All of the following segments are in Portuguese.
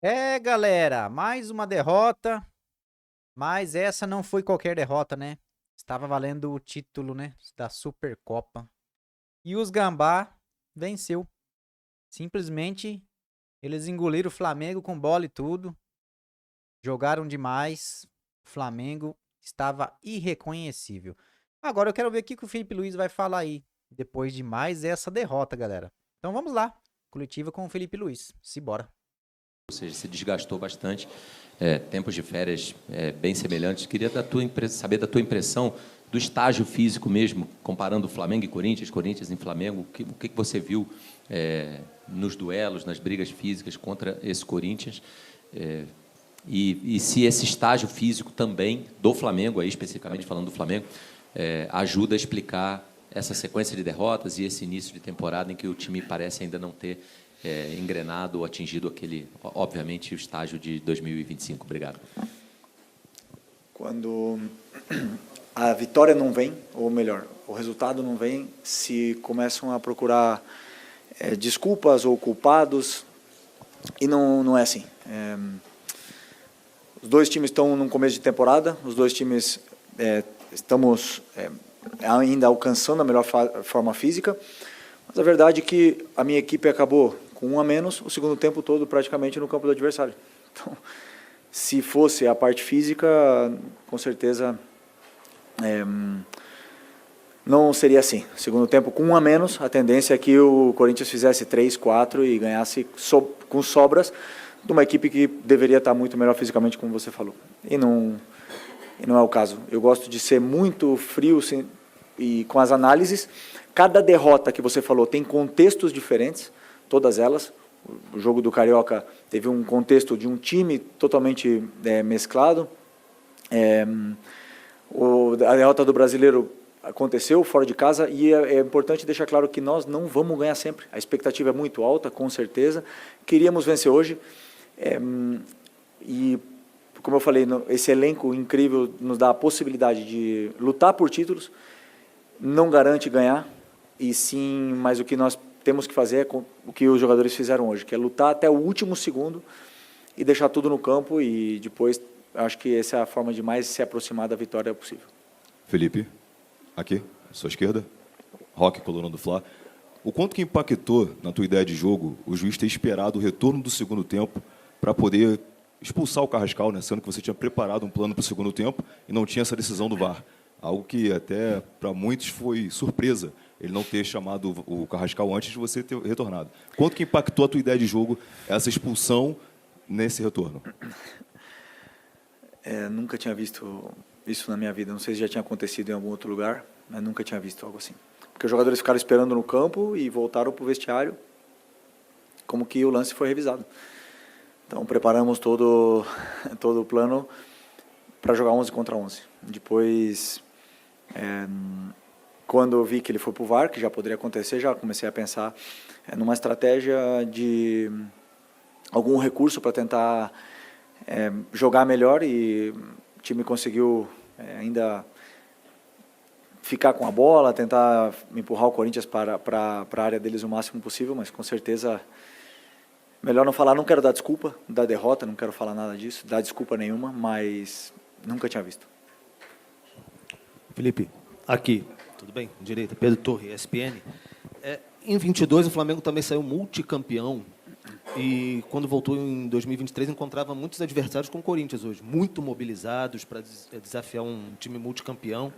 É, galera, mais uma derrota, mas essa não foi qualquer derrota, né? Estava valendo o título, né, da Supercopa. E os Gambá venceu. Simplesmente eles engoliram o Flamengo com bola e tudo. Jogaram demais. O Flamengo estava irreconhecível. Agora eu quero ver o que o Felipe Luiz vai falar aí, depois de mais essa derrota, galera. Então vamos lá. Coletiva com o Felipe Luiz. Simbora. Ou seja, se desgastou bastante, tempos de férias bem semelhantes. Queria saber da tua impressão do estágio físico mesmo, comparando Flamengo e Corinthians, Corinthians e Flamengo. O que você viu nos duelos, nas brigas físicas contra esse Corinthians? E se esse estágio físico também do Flamengo, aí especificamente falando do Flamengo, ajuda a explicar essa sequência de derrotas e esse início de temporada em que o time parece ainda não ter engrenado ou atingido obviamente, o estágio de 2025. Obrigado. Quando a vitória não vem, ou melhor, o resultado não vem, se começam a procurar desculpas ou culpados, e não é assim. Os dois times estão num começo de temporada, os dois times estamos ainda alcançando a melhor forma física, mas a verdade é que a minha equipe acabou com um a menos o segundo tempo todo praticamente no campo do adversário. Então, se fosse a parte física, com certeza não seria assim. Segundo tempo com um a menos, a tendência é que o Corinthians fizesse 3, 4 e ganhasse com sobras de uma equipe que deveria estar muito melhor fisicamente, como você falou. E não é o caso. Eu gosto de ser muito frio e com as análises. Cada derrota que você falou tem contextos diferentes, todas elas. O jogo do Carioca teve um contexto de um time totalmente mesclado. A derrota do Brasileiro aconteceu fora de casa e é importante deixar claro que nós não vamos ganhar sempre. A expectativa é muito alta, com certeza. Queríamos vencer hoje. E, como eu falei, esse elenco incrível nos dá a possibilidade de lutar por títulos. Não garante ganhar, e sim, mas o que nós temos que fazer é o que os jogadores fizeram hoje, que é lutar até o último segundo e deixar tudo no campo, e depois acho que essa é a forma de mais se aproximar da vitória possível. Felipe, aqui, à sua esquerda, Roque, coluna do Fla. O quanto que impactou na tua ideia de jogo o juiz ter esperado o retorno do segundo tempo para poder expulsar o Carrascal, né, sendo que você tinha preparado um plano para o segundo tempo e não tinha essa decisão do VAR? Algo que até para muitos foi surpresa, ele não ter chamado o Carrascal antes de você ter retornado. Quanto que impactou a tua ideia de jogo essa expulsão nesse retorno? Nunca tinha visto isso na minha vida. Não sei se já tinha acontecido em algum outro lugar, mas nunca tinha visto algo assim. Porque os jogadores ficaram esperando no campo e voltaram para o vestiário como que o lance foi revisado. Então preparamos todo o plano para jogar 11 contra 11. Depois, quando eu vi que ele foi para o VAR, que já poderia acontecer, já comecei a pensar numa estratégia de algum recurso para tentar jogar melhor, e o time conseguiu ainda ficar com a bola, tentar empurrar o Corinthians para a área deles o máximo possível, mas com certeza melhor não falar. Não quero dar desculpa da derrota, não quero falar nada disso, dar desculpa nenhuma, mas nunca tinha visto. Felipe, aqui, tudo bem? Direita, Pedro Torre, ESPN. Em 22 o Flamengo também saiu multicampeão, e quando voltou em 2023 encontrava muitos adversários como o Corinthians hoje, muito mobilizados para desafiar um time multicampeão.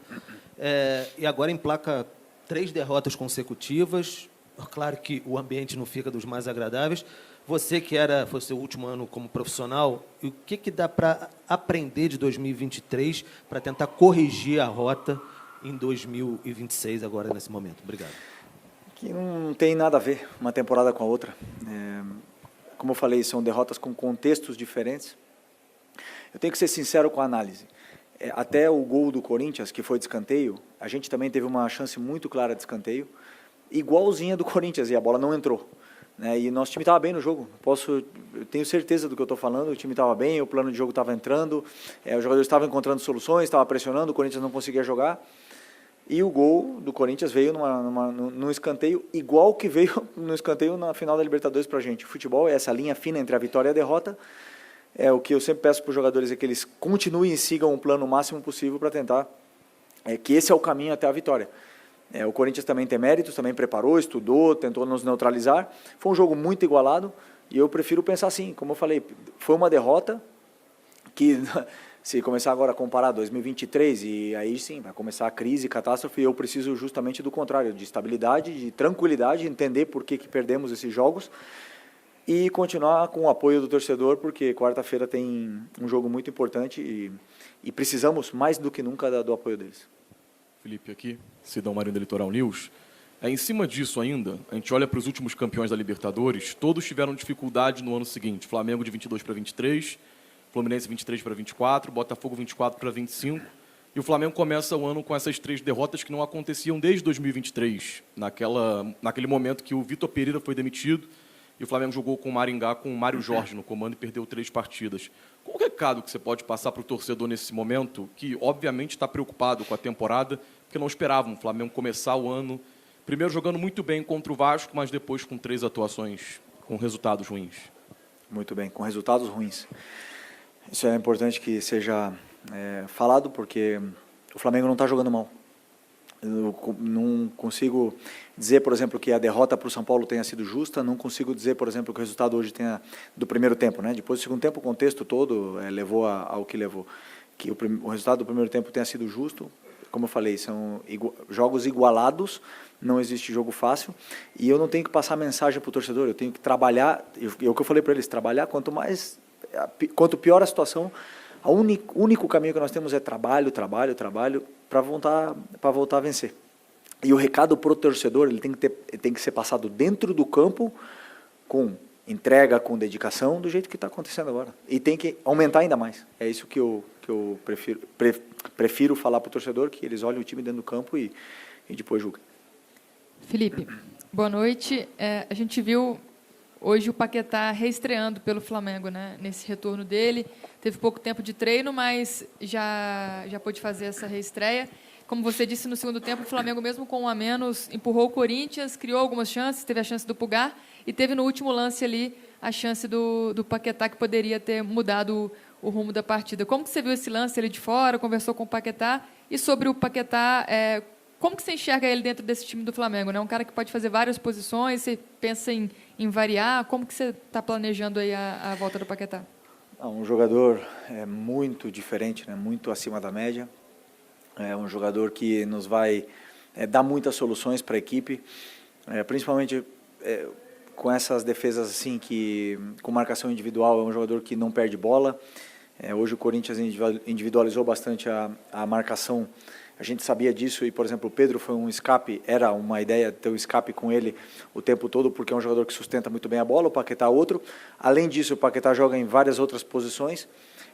E agora emplaca 3 derrotas consecutivas. Claro que o ambiente não fica dos mais agradáveis. Você que foi seu último ano como profissional, o que dá para aprender de 2023 para tentar corrigir a rota em 2026 agora nesse momento? Obrigado. Que não tem nada a ver uma temporada com a outra. Como eu falei, são derrotas com contextos diferentes. Eu tenho que ser sincero com a análise. Até o gol do Corinthians, que foi de escanteio, a gente também teve uma chance muito clara de escanteio, igualzinha do Corinthians, e a bola não entrou. E nosso time estava bem no jogo. Eu tenho certeza do que eu estou falando. O time estava bem, o plano de jogo estava entrando, os jogadores estavam encontrando soluções, estava pressionando, o Corinthians não conseguia jogar. E o gol do Corinthians veio num escanteio igual que veio no escanteio na final da Libertadores para a gente. O futebol é essa linha fina entre a vitória e a derrota. É o que eu sempre peço para os jogadores, é que eles continuem e sigam um plano o máximo possível para tentar, que esse é o caminho até a vitória. O Corinthians também tem méritos, também preparou, estudou, tentou nos neutralizar. Foi um jogo muito igualado e eu prefiro pensar assim, como eu falei, foi uma derrota que, se começar agora a comparar 2023, e aí sim, vai começar a crise, catástrofe, e eu preciso justamente do contrário, de estabilidade, de tranquilidade, entender por que perdemos esses jogos e continuar com o apoio do torcedor, porque quarta-feira tem um jogo muito importante e precisamos mais do que nunca do apoio deles. Felipe aqui, Sidão Marinho da Litoral News. Em cima disso ainda, a gente olha para os últimos campeões da Libertadores, todos tiveram dificuldade no ano seguinte. Flamengo de 22 para 23, Fluminense 23 para 24, Botafogo 24 para 25. E o Flamengo começa o ano com essas 3 derrotas que não aconteciam desde 2023, naquele momento que o Vitor Pereira foi demitido e o Flamengo jogou com o Maringá, com o Mário Jorge no comando e perdeu 3 partidas. Qual o recado que você pode passar para o torcedor nesse momento, que obviamente está preocupado com a temporada, porque não esperavam o Flamengo começar o ano, primeiro jogando muito bem contra o Vasco, mas depois com 3 atuações com resultados ruins? Muito bem, com resultados ruins. Isso é importante que seja falado, porque o Flamengo não está jogando mal. Eu não consigo dizer, por exemplo, que a derrota para o São Paulo tenha sido justa, não consigo dizer, por exemplo, que o resultado hoje tenha do primeiro tempo, né? Depois do segundo tempo, o contexto todo levou ao que levou. Que o resultado do primeiro tempo tenha sido justo, como eu falei, são jogos igualados, não existe jogo fácil, e eu não tenho que passar mensagem para o torcedor, eu tenho que trabalhar, é o que eu falei para eles, trabalhar quanto pior a situação, o único caminho que nós temos é trabalho, para voltar a vencer. E o recado para o torcedor, ele tem que ser passado dentro do campo, com entrega, com dedicação, do jeito que está acontecendo agora. E tem que aumentar ainda mais. É isso que eu prefiro falar para o torcedor, que eles olhem o time dentro do campo e depois julguem. Felipe, boa noite. A gente viu hoje o Paquetá reestreando pelo Flamengo, né? Nesse retorno dele. Teve pouco tempo de treino, mas já pôde fazer essa reestreia. Como você disse, no segundo tempo, o Flamengo, mesmo com um a menos, empurrou o Corinthians, criou algumas chances, teve a chance do Pulgar e teve no último lance ali a chance do Paquetá, que poderia ter mudado o rumo da partida. Como que você viu esse lance ali de fora, conversou com o Paquetá? E sobre o Paquetá, como que você enxerga ele dentro desse time do Flamengo? Né? Um cara que pode fazer várias posições, você pensa em variar? Como que você está planejando aí a volta do Paquetá? Um jogador muito diferente, né? Muito acima da média. É um jogador que nos vai dar muitas soluções para a equipe, principalmente com essas defesas assim, com marcação individual. É um jogador que não perde bola. Hoje o Corinthians individualizou bastante a marcação. A gente sabia disso e, por exemplo, o Pedro foi um escape, era uma ideia ter um escape com ele o tempo todo, porque é um jogador que sustenta muito bem a bola, o Paquetá outro. Além disso, o Paquetá joga em várias outras posições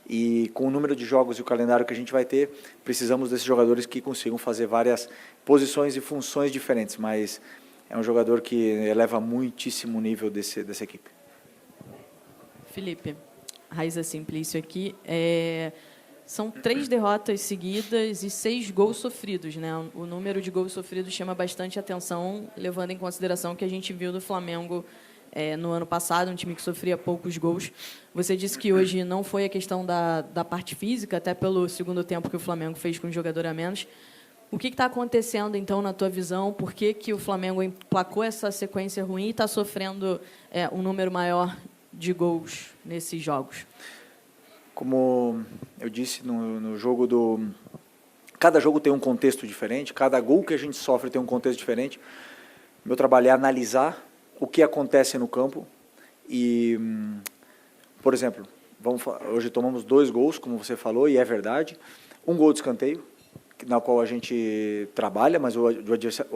e com o número de jogos e o calendário que a gente vai ter, precisamos desses jogadores que consigam fazer várias posições e funções diferentes, mas é um jogador que eleva muitíssimo o nível dessa equipe. Felipe, Raiza Simplício aqui. São 3 derrotas seguidas e 6 gols sofridos, né? O número de gols sofridos chama bastante atenção, levando em consideração que a gente viu do Flamengo no ano passado, um time que sofria poucos gols. Você disse que hoje não foi a questão da parte física, até pelo segundo tempo que o Flamengo fez com um jogador a menos. O que está acontecendo, então, na tua visão? Por que o Flamengo emplacou essa sequência ruim e está sofrendo um número maior de gols nesses jogos? Como eu disse no jogo cada jogo tem um contexto diferente, cada gol que a gente sofre tem um contexto diferente. Meu trabalho é analisar o que acontece no campo e, por exemplo, hoje tomamos 2 gols, como você falou, e é verdade. Um gol de escanteio, na qual a gente trabalha, mas o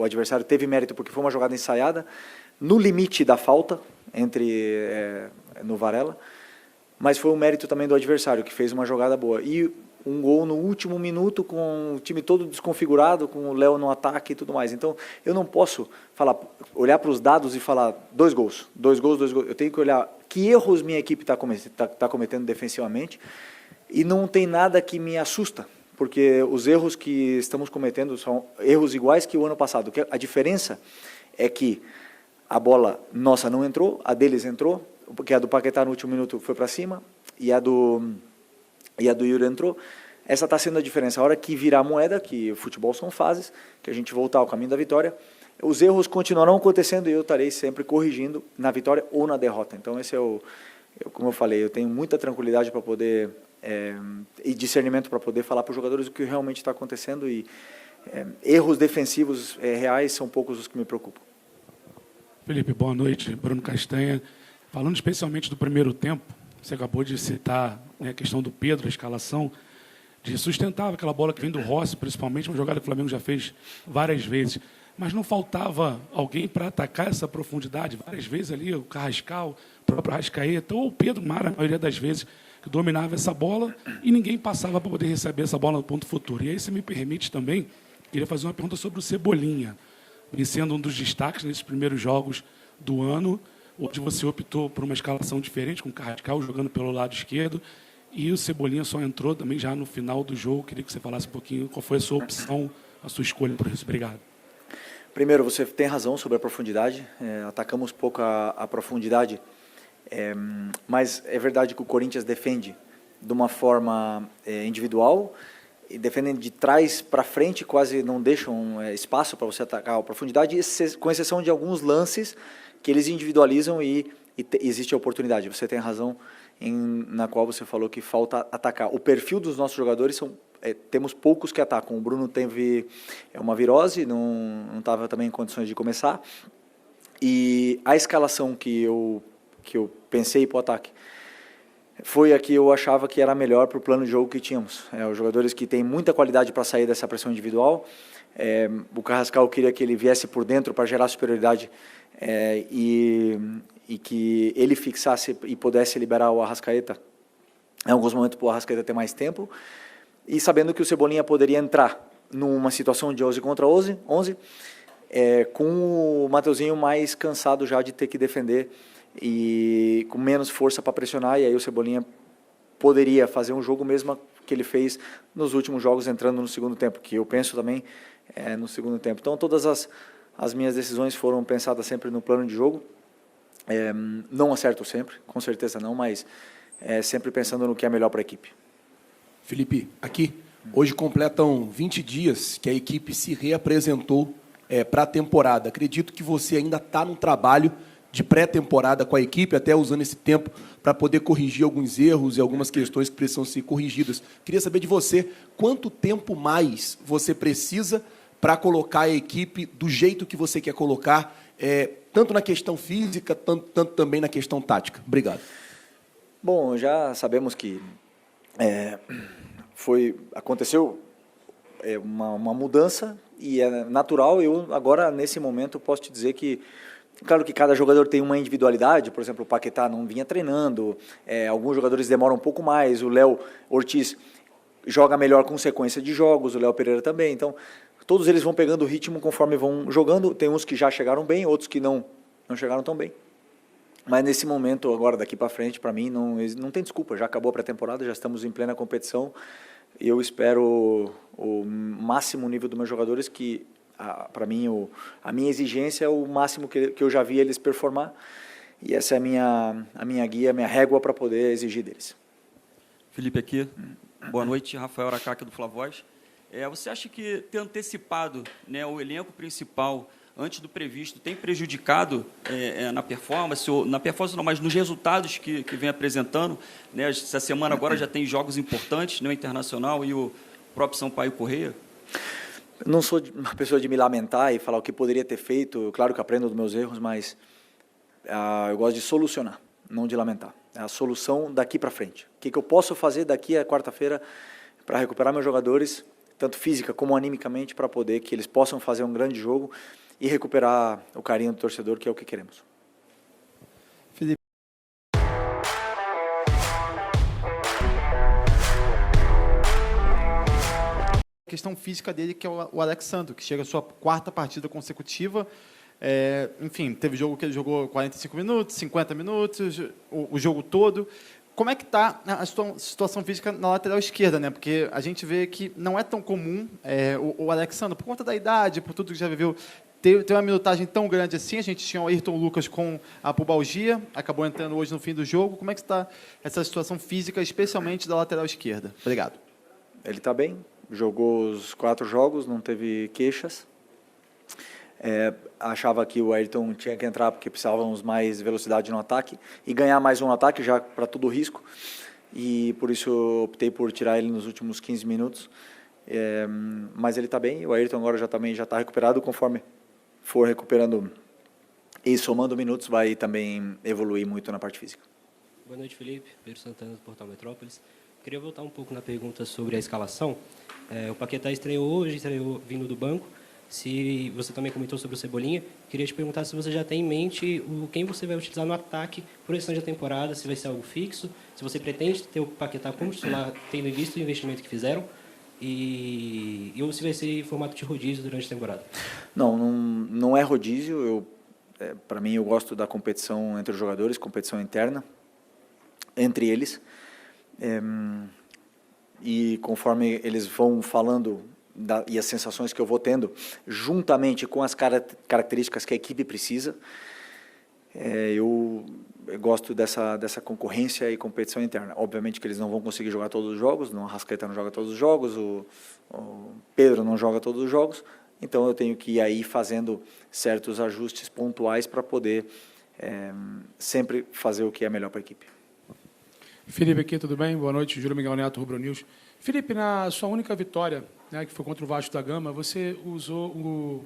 adversário teve mérito porque foi uma jogada ensaiada, no limite da falta, no Varela. Mas foi um mérito também do adversário, que fez uma jogada boa. E um gol no último minuto, com o time todo desconfigurado, com o Léo no ataque e tudo mais. Então, eu não posso olhar para os dados e falar 2 gols. Eu tenho que olhar que erros minha equipe está cometendo defensivamente, e não tem nada que me assusta, porque os erros que estamos cometendo são erros iguais que o ano passado. A diferença é que a bola nossa não entrou, a deles entrou, porque a do Paquetá no último minuto foi para cima e a do Yuri entrou. Essa está sendo a diferença. A hora que virar a moeda, que o futebol são fases, que a gente voltar ao caminho da vitória, os erros continuarão acontecendo e eu estarei sempre corrigindo na vitória ou na derrota. Então esse como eu falei, eu tenho muita tranquilidade para poder e discernimento para poder falar para os jogadores o que realmente está acontecendo e erros defensivos reais são poucos os que me preocupam. Felipe, boa noite. Bruno Castanha. Falando especialmente do primeiro tempo, você acabou de citar, né, a questão do Pedro, a escalação, de sustentar aquela bola que vem do Rossi, principalmente, uma jogada que o Flamengo já fez várias vezes. Mas não faltava alguém para atacar essa profundidade? Várias vezes ali, o Carrascal, o próprio Arrascaeta, ou o Pedro Mara, a maioria das vezes, que dominava essa bola e ninguém passava para poder receber essa bola no ponto futuro. E aí, se me permite também, queria fazer uma pergunta sobre o Cebolinha, sendo um dos destaques nesses primeiros jogos do ano, onde você optou por uma escalação diferente, com o Carrascal jogando pelo lado esquerdo, e o Cebolinha só entrou também já no final do jogo. Queria que você falasse um pouquinho qual foi a sua opção, a sua escolha por isso. Obrigado. Primeiro, você tem razão sobre a profundidade, atacamos pouco a profundidade, mas é verdade que o Corinthians defende de uma forma individual, e defendem de trás para frente, quase não deixam espaço para você atacar a profundidade, com exceção de alguns lances que eles individualizam e existe a oportunidade. Você tem razão na qual você falou que falta atacar. O perfil dos nossos jogadores temos poucos que atacam. O Bruno teve uma virose, não estava também em condições de começar. E a escalação que eu pensei para o ataque foi a que eu achava que era melhor para o plano de jogo que tínhamos. Os jogadores que têm muita qualidade para sair dessa pressão individual. O Carrascal queria que ele viesse por dentro para gerar superioridade e que ele fixasse e pudesse liberar o Arrascaeta em alguns momentos para o Arrascaeta ter mais tempo, e sabendo que o Cebolinha poderia entrar numa situação de 11 contra 11, com o Mateuzinho mais cansado já de ter que defender e com menos força para pressionar, e aí o Cebolinha poderia fazer um jogo mesmo que ele fez nos últimos jogos, entrando no segundo tempo, que eu penso também no segundo tempo. Então todas as minhas decisões foram pensadas sempre no plano de jogo. Não acerto sempre, com certeza não, mas sempre pensando no que é melhor para a equipe. Felipe, aqui, hoje completam 20 dias que a equipe se reapresentou para a temporada. Acredito que você ainda está no trabalho de pré-temporada com a equipe, até usando esse tempo para poder corrigir alguns erros e algumas questões que precisam ser corrigidas. Queria saber de você, quanto tempo mais você precisa para colocar a equipe do jeito que você quer colocar, tanto na questão física, tanto também na questão tática. Obrigado. Bom, já sabemos que aconteceu uma mudança e é natural. Eu agora, nesse momento, posso te dizer que, claro que cada jogador tem uma individualidade. Por exemplo, o Paquetá não vinha treinando, alguns jogadores demoram um pouco mais, o Léo Ortiz joga melhor com sequência de jogos, o Léo Pereira também. Então, todos eles vão pegando o ritmo conforme vão jogando. Tem uns que já chegaram bem, outros que não chegaram tão bem. Mas nesse momento, agora, daqui para frente, para mim, não tem desculpa. Já acabou a pré-temporada, já estamos em plena competição. E eu espero o máximo nível dos meus jogadores, que, para mim, a minha exigência é o máximo que eu já vi eles performar. E essa é a minha guia, a minha régua para poder exigir deles. Felipe aqui. Boa noite, Rafael Aracaque do Flavoz. Você acha que ter antecipado, né, o elenco principal antes do previsto tem prejudicado na performance, ou na performance não, mas nos resultados que vem apresentando, né? Essa semana agora já tem jogos importantes, né, o Internacional e o próprio Sampaio Corrêa? Não sou uma pessoa de me lamentar e falar o que poderia ter feito. Claro que aprendo dos meus erros, mas eu gosto de solucionar, não de lamentar. É a solução daqui para frente. O que eu posso fazer daqui a quarta-feira para recuperar meus jogadores, tanto física como animicamente, para poder que eles possam fazer um grande jogo e recuperar o carinho do torcedor, que é o que queremos. Felipe. A questão física dele, que é o Alexandre, que chega à sua 4ª partida consecutiva. Enfim, teve jogo que ele jogou 45 minutos, 50 minutos, o jogo todo. como é que está a situação física na lateral esquerda, né? Porque a gente vê que não é tão comum o Alexandre, por conta da idade, por tudo que já viveu, ter uma minutagem tão grande assim. A gente tinha o Ayrton Lucas com a pubalgia, acabou entrando hoje no fim do jogo. Como é que está essa situação física, especialmente da lateral esquerda? Obrigado. Ele está bem, jogou os 4 jogos, não teve queixas. Achava que o Ayrton tinha que entrar porque precisávamos mais velocidade no ataque e ganhar mais um ataque já para todo risco, e por isso eu optei por tirar ele nos últimos 15 minutos. Mas ele está bem, o Ayrton agora também já está recuperado. Conforme for recuperando e somando minutos, vai também evoluir muito na parte física. Boa noite, Felipe. Pedro Santana, do Portal Metrópolis. Queria voltar um pouco na pergunta sobre a escalação. O Paquetá estreou hoje, estreou vindo do banco. Se você também comentou sobre o Cebolinha, queria te perguntar se você já tem em mente quem você vai utilizar no ataque por esse ano de temporada, se vai ser algo fixo, se você pretende ter o Paquetá como titular, tendo visto o investimento que fizeram, ou se vai ser em formato de rodízio durante a temporada. Não é rodízio. Para mim, eu gosto da competição entre os jogadores, competição interna entre eles, e conforme eles vão falando e as sensações que eu vou tendo, juntamente com as características que a equipe precisa, eu gosto dessa concorrência e competição interna. Obviamente que eles não vão conseguir jogar todos os jogos, o Arrascaeta não joga todos os jogos, o Pedro não joga todos os jogos, então eu tenho que ir aí fazendo certos ajustes pontuais para poder sempre fazer o que é melhor para a equipe. Felipe aqui, tudo bem? Boa noite, Júlio Miguel Neto, Rubro News. Felipe, na sua única vitória, né, que foi contra o Vasco da Gama, você usou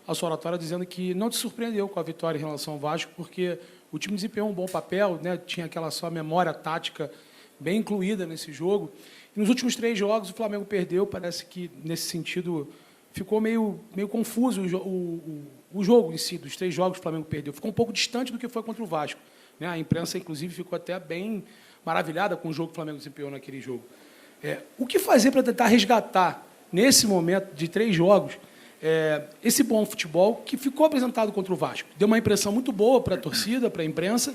a sua oratória dizendo que não te surpreendeu com a vitória em relação ao Vasco, porque o time desempenhou um bom papel, né, tinha aquela sua memória tática bem incluída nesse jogo. E nos últimos 3 jogos o Flamengo perdeu, parece que nesse sentido ficou meio confuso o jogo em si, dos 3 jogos que o Flamengo perdeu. Ficou um pouco distante do que foi contra o Vasco, né? A imprensa, inclusive, ficou até bem maravilhada com o jogo que o Flamengo desempenhou naquele jogo. O que fazer para tentar resgatar, nesse momento de 3 jogos, esse bom futebol que ficou apresentado contra o Vasco? Deu uma impressão muito boa para a torcida, para a imprensa,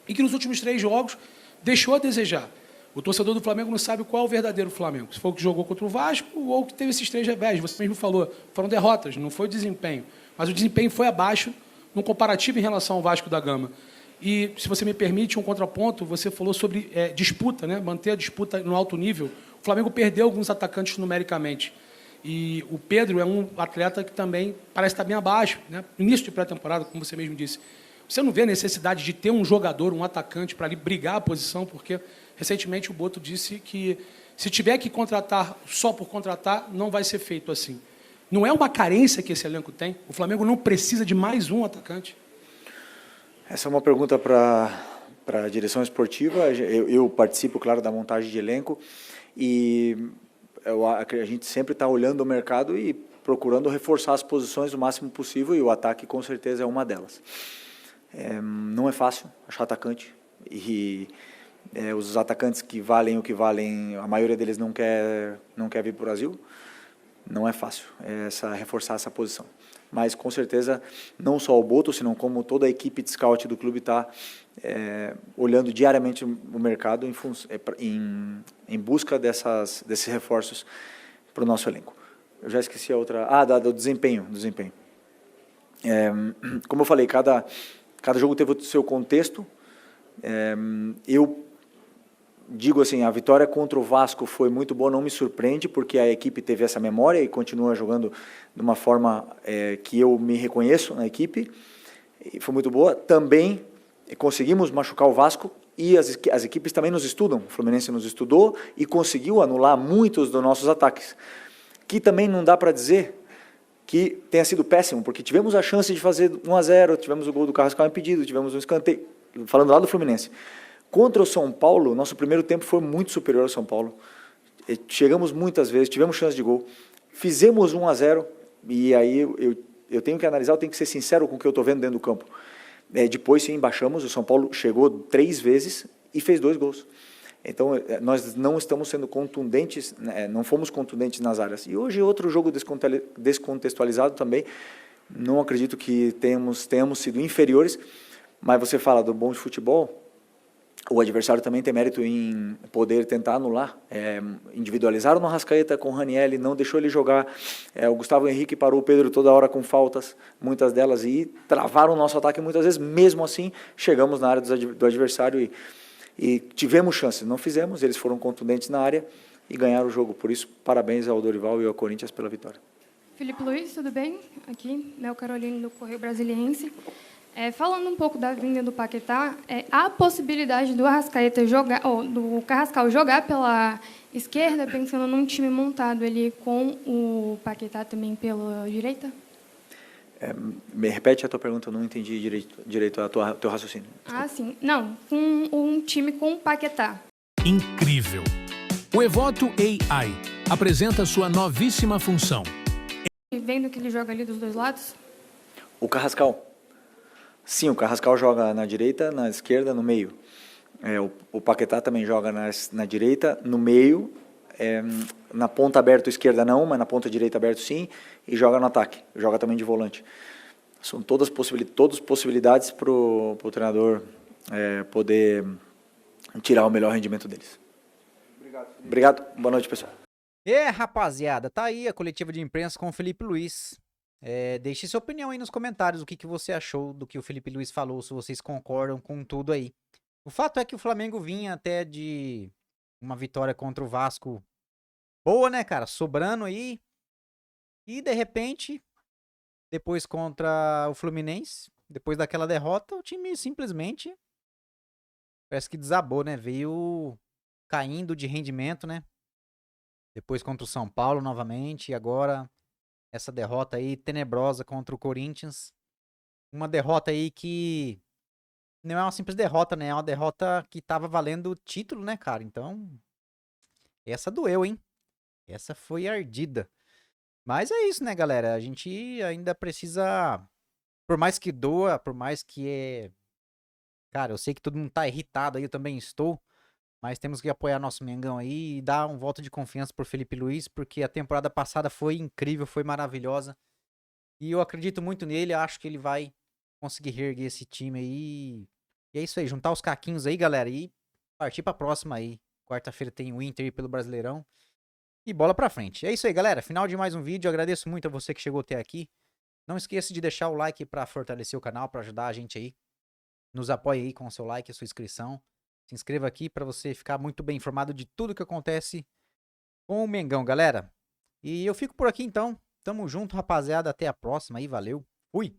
e que nos últimos 3 jogos deixou a desejar. O torcedor do Flamengo não sabe qual é o verdadeiro Flamengo. Se foi o que jogou contra o Vasco ou o que teve esses 3 revés. Você mesmo falou, foram derrotas, não foi desempenho. Mas o desempenho foi abaixo, num comparativo em relação ao Vasco da Gama. E, se você me permite, um contraponto, você falou sobre disputa, né? Manter a disputa no alto nível. O Flamengo perdeu alguns atacantes numericamente. E o Pedro é um atleta que também parece estar bem abaixo, né? Início de pré-temporada, como você mesmo disse. Você não vê a necessidade de ter um jogador, um atacante, para ali brigar a posição, porque recentemente o Boto disse que se tiver que contratar só por contratar, não vai ser feito assim. Não é uma carência que esse elenco tem? O Flamengo não precisa de mais um atacante? Essa é uma pergunta para a direção esportiva. Eu participo, claro, da montagem de elenco, e a gente sempre está olhando o mercado e procurando reforçar as posições o máximo possível, e o ataque com certeza é uma delas. Não é fácil achar atacante, e os atacantes que valem o que valem, a maioria deles não quer vir para o Brasil. Não é fácil reforçar essa posição. Mas, com certeza, não só o Boto, senão como toda a equipe de scout do clube está olhando diariamente o mercado em busca desses reforços para o nosso elenco. Eu já esqueci a outra... do desempenho. Como eu falei, cada jogo teve o seu contexto. Eu digo assim, a vitória contra o Vasco foi muito boa, não me surpreende, porque a equipe teve essa memória e continua jogando de uma forma que eu me reconheço na equipe, e foi muito boa. Também conseguimos machucar o Vasco, e as equipes também nos estudam. O Fluminense nos estudou e conseguiu anular muitos dos nossos ataques, que também não dá para dizer que tenha sido péssimo, porque tivemos a chance de fazer 1-0, tivemos o gol do Carrascal impedido, tivemos um escanteio, falando lá do Fluminense. Contra o São Paulo, nosso primeiro tempo foi muito superior ao São Paulo. Chegamos muitas vezes, tivemos chance de gol, fizemos 1-0, e aí eu tenho que analisar, eu tenho que ser sincero com o que eu estou vendo dentro do campo. Depois, sim, baixamos, o São Paulo chegou 3 vezes e fez 2 gols. Então, nós não estamos sendo contundentes, não fomos contundentes nas áreas. E hoje, outro jogo descontextualizado também, não acredito que tenhamos sido inferiores, mas você fala do bom de futebol. o adversário também tem mérito em poder tentar anular. Individualizaram no Arrascaeta com o Ranieri, não deixou ele jogar. O Gustavo Henrique parou o Pedro toda hora com faltas, muitas delas, e travaram o nosso ataque muitas vezes. Mesmo assim, chegamos na área do adversário e tivemos chances. Não fizemos, eles foram contundentes na área e ganharam o jogo. Por isso, parabéns ao Dorival e ao Corinthians pela vitória. Felipe Luiz, tudo bem? Aqui, Mel Carolina do Correio Brasiliense. Falando um pouco da vinda do Paquetá, há a possibilidade do Arrascaeta jogar, ou do Carrascal jogar pela esquerda, pensando num time montado ali com o Paquetá também pela direita? Me repete a tua pergunta, eu não entendi direito o teu raciocínio. Ah, sim. Não, um time com o Paquetá. Incrível! O Evoto AI apresenta sua novíssima função. E vendo que ele joga ali dos dois lados? O Carrascal? Sim, o Carrascal joga na direita, na esquerda, no meio. O Paquetá também joga na direita, no meio, na ponta aberta esquerda não, mas na ponta direita aberto sim, e joga no ataque, joga também de volante. São todas possibilidades para o treinador poder tirar o melhor rendimento deles. Obrigado. Boa noite, pessoal. Rapaziada, tá aí a coletiva de imprensa com o Felipe Luiz. Deixe sua opinião aí nos comentários, o que você achou do que o Felipe Luiz falou, se vocês concordam com tudo aí. O fato é que o Flamengo vinha até de uma vitória contra o Vasco boa, né, cara? Sobrando aí. E, de repente, depois contra o Fluminense, depois daquela derrota, o time simplesmente parece que desabou, né? Veio caindo de rendimento, né? Depois contra o São Paulo novamente, e agora essa derrota aí tenebrosa contra o Corinthians. Uma derrota aí que não é uma simples derrota, né? É uma derrota que tava valendo o título, né, cara? Então, essa doeu, hein? Essa foi ardida. Mas é isso, né, galera? A gente ainda precisa, por mais que doa, por mais que Cara, eu sei que todo mundo tá irritado aí, eu também estou. Mas temos que apoiar nosso Mengão aí e dar um voto de confiança pro Felipe Luiz, porque a temporada passada foi incrível, foi maravilhosa. E eu acredito muito nele, acho que ele vai conseguir reerguer esse time aí. E é isso aí, juntar os caquinhos aí, galera, e partir pra próxima aí. Quarta-feira tem o Inter aí pelo Brasileirão. E bola pra frente. É isso aí, galera. Final de mais um vídeo. Eu agradeço muito a você que chegou até aqui. Não esqueça de deixar o like pra fortalecer o canal, pra ajudar a gente aí. Nos apoie aí com o seu like e a sua inscrição. Se inscreva aqui para você ficar muito bem informado de tudo que acontece com o Mengão, galera. E eu fico por aqui então. Tamo junto, rapaziada. Até a próxima aí. Valeu. Fui!